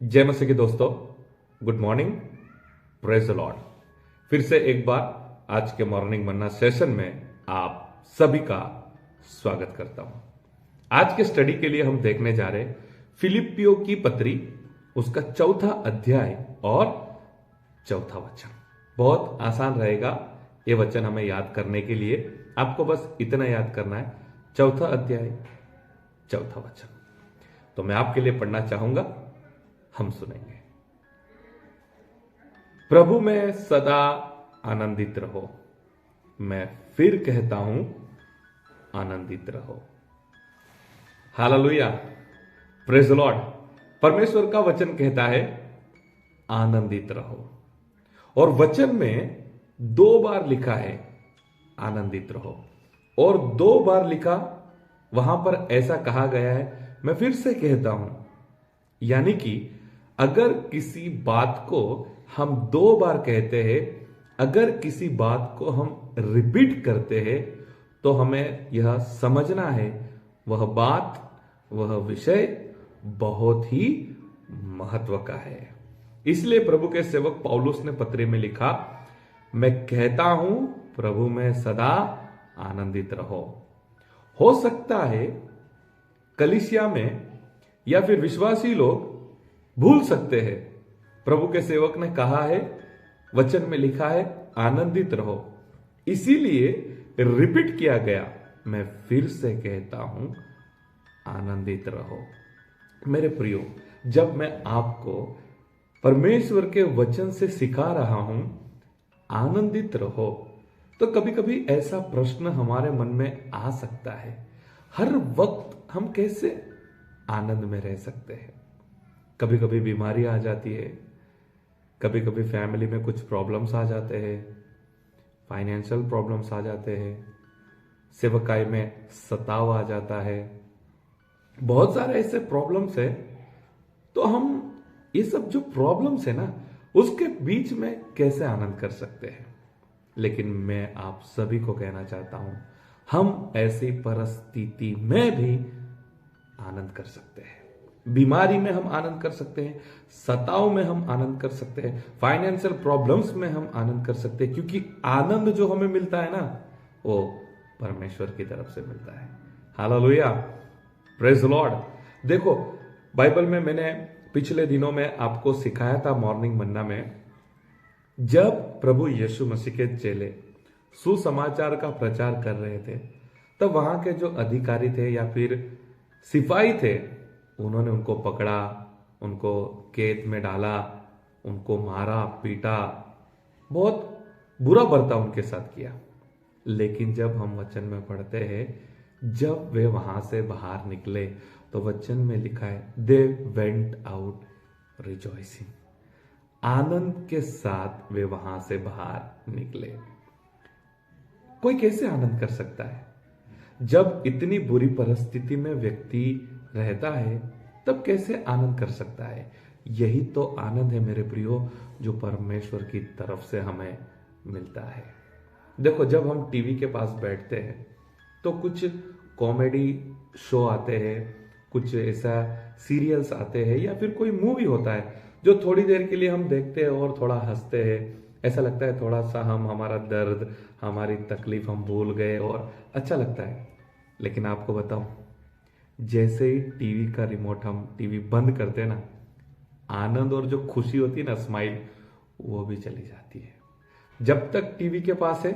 जय मसीह के दोस्तों, good morning, praise the Lord. फिर से एक बार आज के मॉर्निंग मन्ना सेशन में आप सभी का स्वागत करता हूं। आज के स्टडी के लिए हम देखने जा रहे फिलिपियो की पत्री, उसका चौथा अध्याय और चौथा वचन। बहुत आसान रहेगा ये वचन हमें याद करने के लिए। आपको बस इतना याद करना है, चौथा अध्याय चौथा वचन। तो मैं आपके लिए पढ़ना चाहूंगा, हम सुनेंगे। प्रभु में सदा आनंदित रहो। मैं फिर कहता हूं, आनंदित रहो। Hallelujah, praise the Lord. परमेश्वर का वचन कहता है आनंदित रहो, और वचन में 2 बार लिखा है आनंदित रहो, और 2 बार लिखा वहां पर ऐसा कहा गया है, मैं फिर से कहता हूं। यानी कि अगर किसी बात को हम 2 बार कहते हैं, अगर किसी बात को हम रिपीट करते हैं, तो हमें यह समझना है वह बात, वह विषय बहुत ही महत्व का है। इसलिए प्रभु के सेवक पौलुस ने पत्री में लिखा, मैं कहता हूं प्रभु में सदा आनंदित रहो। हो सकता है कलीसिया में या फिर विश्वासी लोग भूल सकते हैं, प्रभु के सेवक ने कहा है, वचन में लिखा है आनंदित रहो, इसीलिए रिपीट किया गया। मैं फिर से कहता हूं आनंदित रहो। मेरे प्रियो, जब मैं आपको परमेश्वर के वचन से सिखा रहा हूं आनंदित रहो, तो कभी कभी ऐसा प्रश्न हमारे मन में आ सकता है, हर वक्त हम कैसे आनंद में रह सकते हैं? कभी कभी बीमारी आ जाती है, कभी कभी फैमिली में कुछ प्रॉब्लम्स आ जाते हैं, फाइनेंशियल प्रॉब्लम्स आ जाते हैं, सेवकाई में सताव आ जाता है, बहुत सारे ऐसे प्रॉब्लम्स है। तो हम ये सब जो प्रॉब्लम्स है ना, उसके बीच में कैसे आनंद कर सकते हैं? लेकिन मैं आप सभी को कहना चाहता हूं, हम ऐसी परिस्थिति में भी आनंद कर सकते हैं। बीमारी में हम आनंद कर सकते हैं, सताव में हम आनंद कर सकते हैं, फाइनेंशियल प्रॉब्लम्स में हम आनंद कर सकते हैं, क्योंकि आनंद जो हमें मिलता है ना, वो परमेश्वर की तरफ से मिलता है। Hallelujah, praise the Lord. देखो, बाइबल में मैंने पिछले दिनों में आपको सिखाया था मॉर्निंग मन्ना में, जब प्रभु यीशु मसीह के चेले सुसमाचार का प्रचार कर रहे थे, तब वहां के जो अधिकारी थे या फिर सिपाही थे, उन्होंने उनको पकड़ा, उनको कैद में डाला, उनको मारा पीटा, बहुत बुरा बर्ताव उनके साथ किया। लेकिन जब हम वचन में पढ़ते हैं, जब वे वहां से बाहर निकले, तो वचन में लिखा है दे वेंट आउट रिजॉइसिंग। आनंद के साथ वे वहां से बाहर निकले। कोई कैसे आनंद कर सकता है? जब इतनी बुरी परिस्थिति में व्यक्ति रहता है, तब कैसे आनंद कर सकता है? यही तो आनंद है मेरे प्रियो, जो परमेश्वर की तरफ से हमें मिलता है। देखो, जब हम टीवी के पास बैठते हैं, तो कुछ कॉमेडी शो आते हैं, कुछ ऐसा सीरियल्स आते हैं, या फिर कोई मूवी होता है जो थोड़ी देर के लिए हम देखते हैं और थोड़ा हंसते हैं। ऐसा लगता है थोड़ा सा हम हमारा दर्द, हमारी तकलीफ हम भूल गए और अच्छा लगता है। लेकिन आपको बताऊं, जैसे ही टीवी का रिमोट हम टीवी बंद करते हैं ना, आनंद और जो खुशी होती है ना, स्माइल, वो भी चली जाती है। जब तक टीवी के पास है,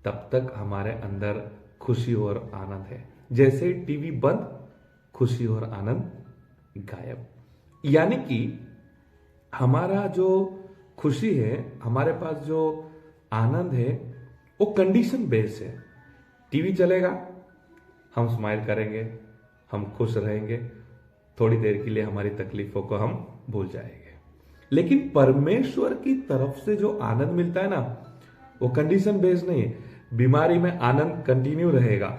तब तक हमारे अंदर खुशी और आनंद है। जैसे ही टीवी बंद, खुशी और आनंद गायब। यानी कि हमारा जो खुशी है, हमारे पास जो आनंद है, वो कंडीशन बेस्ड है। टीवी चलेगा, हम स्माइल करेंगे, हम खुश रहेंगे, थोड़ी देर के लिए हमारी तकलीफों को हम भूल जाएंगे। लेकिन परमेश्वर की तरफ से जो आनंद मिलता है ना, वो कंडीशन बेस्ड नहीं है। बीमारी में आनंद कंटिन्यू रहेगा,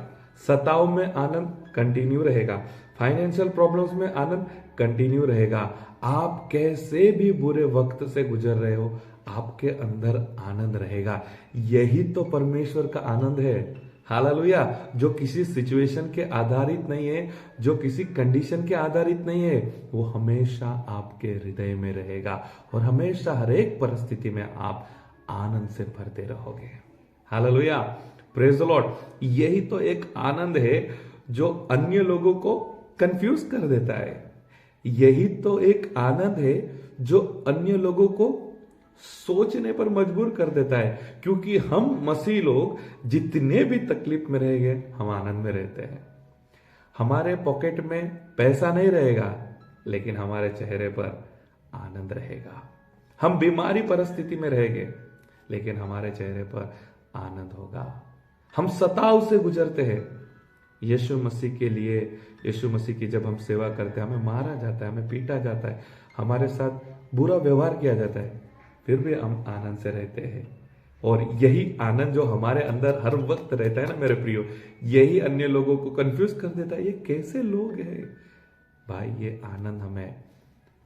सताव में आनंद कंटिन्यू रहेगा, फाइनेंशियल प्रॉब्लम्स में आनंद कंटिन्यू रहेगा। आप कैसे भी बुरे वक्त से गुजर रहे हो, आपके अंदर आनंद रहेगा। यही तो परमेश्वर का आनंद है। हालेलुया। जो किसी सिचुएशन के आधारित नहीं है, जो किसी कंडीशन के आधारित नहीं है, वो हमेशा आपके हृदय में रहेगा और हमेशा हर एक परिस्थिति में आप आनंद से भरते रहोगे। Hallelujah, praise the Lord. यही तो एक आनंद है जो अन्य लोगों को कंफ्यूज कर देता है। यही तो एक आनंद है जो अन्य लोगों को सोचने पर मजबूर कर देता है, क्योंकि हम मसीह लोग जितने भी तकलीफ में रहेंगे हम आनंद में रहते हैं। हमारे पॉकेट में पैसा नहीं रहेगा, लेकिन हमारे चेहरे पर आनंद रहेगा। हम बीमारी परिस्थिति में रहेंगे, लेकिन हमारे चेहरे पर आनंद होगा। हम सताव से गुजरते हैं यीशु मसीह के लिए। यीशु मसीह की जब हम सेवा करते हैं, हमें मारा जाता है, हमें पीटा जाता है, हमारे साथ बुरा व्यवहार किया जाता है, फिर भी हम आनंद से रहते हैं। और यही आनंद जो हमारे अंदर हर वक्त रहता है ना मेरे प्रियो, यही अन्य लोगों को कंफ्यूज कर देता है। ये कैसे लोग हैं भाई? ये आनंद हमें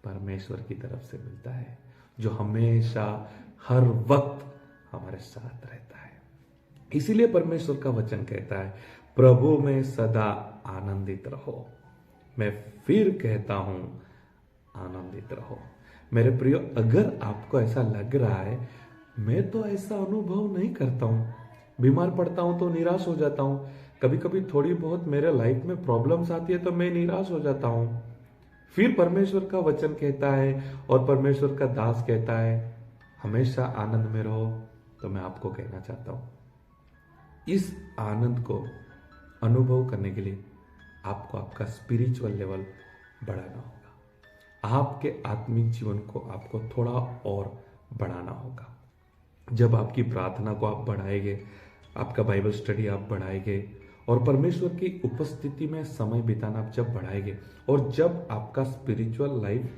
परमेश्वर की तरफ से मिलता है, जो हमेशा हर वक्त हमारे साथ रहता है। इसीलिए परमेश्वर का वचन कहता है, प्रभु में सदा आनंदित रहो। मैं फिर कहता हूं, आनंदित रहो। मेरे प्रियो, अगर आपको ऐसा लग रहा है मैं तो ऐसा अनुभव नहीं करता हूं, बीमार पड़ता हूं तो निराश हो जाता हूं, कभी कभी थोड़ी बहुत मेरे लाइफ में प्रॉब्लम्स आती है तो मैं निराश हो जाता हूं, फिर परमेश्वर का वचन कहता है और परमेश्वर का दास कहता है हमेशा आनंद में रहो, तो मैं आपको कहना चाहता हूं, इस आनंद को अनुभव करने के लिए आपको आपका स्पिरिचुअल लेवल बढ़ाना होगा। आपके आत्मिक जीवन को आपको थोड़ा और बढ़ाना होगा। जब आपकी प्रार्थना को आप बढ़ाएंगे, आपका बाइबल स्टडी आप बढ़ाएंगे और परमेश्वर की उपस्थिति में समय बिताना आप जब बढ़ाएंगे, और जब आपका स्पिरिचुअल लाइफ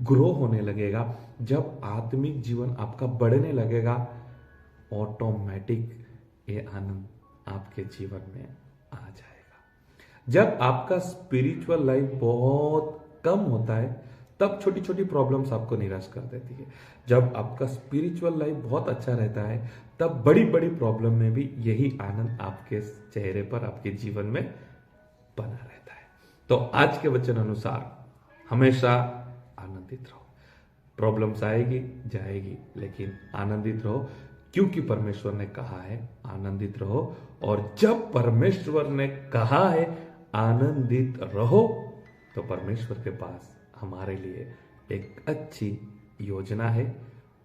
ग्रो होने लगेगा, जब आत्मिक जीवन आपका बढ़ने लगेगा, ऑटोमेटिक ये आनंद आपके जीवन में आ जाएगा। जब आपका स्पिरिचुअल लाइफ बहुत कम होता है, तब छोटी छोटी प्रॉब्लम्स आपको निराश कर देती है। जब आपका स्पिरिचुअल लाइफ बहुत अच्छा रहता है, तब बड़ी बड़ी प्रॉब्लम में भी यही आनंद आपके चेहरे पर, आपके जीवन में बना रहता है। तो आज के वचन अनुसार हमेशा आनंदित रहो। प्रॉब्लम्स आएगी जाएगी, लेकिन आनंदित रहो, क्योंकि परमेश्वर ने कहा है आनंदित रहो। और जब परमेश्वर ने कहा है आनंदित रहो, तो परमेश्वर के पास हमारे लिए एक अच्छी योजना है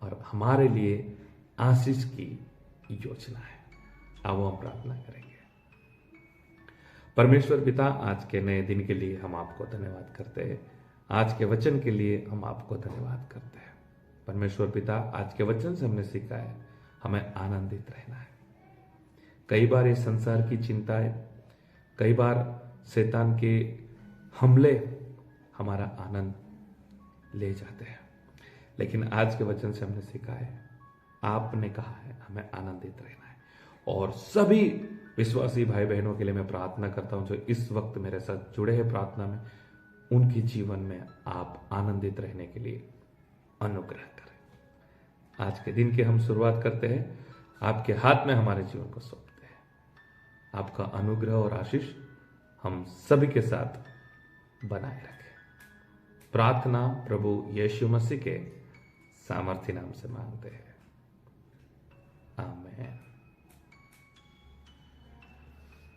और हमारे लिए आशीष की योजना है। अब हम प्रार्थना करेंगे। परमेश्वर पिता, आज के नए दिन के लिए हम आपको धन्यवाद करते हैं। आज के वचन के लिए हम आपको धन्यवाद करते हैं। परमेश्वर पिता, आज के वचन से हमने सीखा है हमें आनंदित रहना है। कई बार ये संसार की चिंताएं, कई बार शैतान के हमले हमारा आनंद ले जाते हैं, लेकिन आज के वचन से हमने सीखा है आपने कहा है हमें आनंदित रहना है। और सभी विश्वासी भाई बहनों के लिए मैं प्रार्थना करता हूं जो इस वक्त मेरे साथ जुड़े हैं प्रार्थना में, उनके जीवन में आप आनंदित रहने के लिए अनुग्रह करें। आज के दिन की हम शुरुआत करते हैं, आपके हाथ में हमारे जीवन को सौंपते हैं। आपका अनुग्रह और आशीष हम सभी के साथ बनाए रखें। प्रार्थना प्रभु यीशु मसीह के सामर्थ्य नाम से मांगते हैं, आमीन।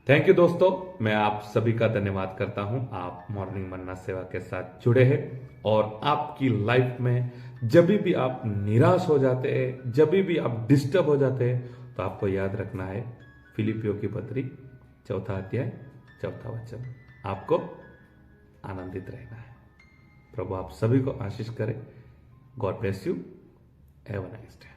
थैंक यू दोस्तों, मैं आप सभी का धन्यवाद करता हूं। आप मॉर्निंग मन्ना सेवा के साथ जुड़े हैं और आपकी लाइफ में जब भी आप निराश हो जाते हैं, जब भी आप डिस्टर्ब हो जाते हैं, तो आपको याद रखना है फिलिपियों की पत्री 4 अध्याय 4 वचन। आपको आनंदित रहना है। प्रभु आप सभी को आशीष करे। God bless you. Have a nice day.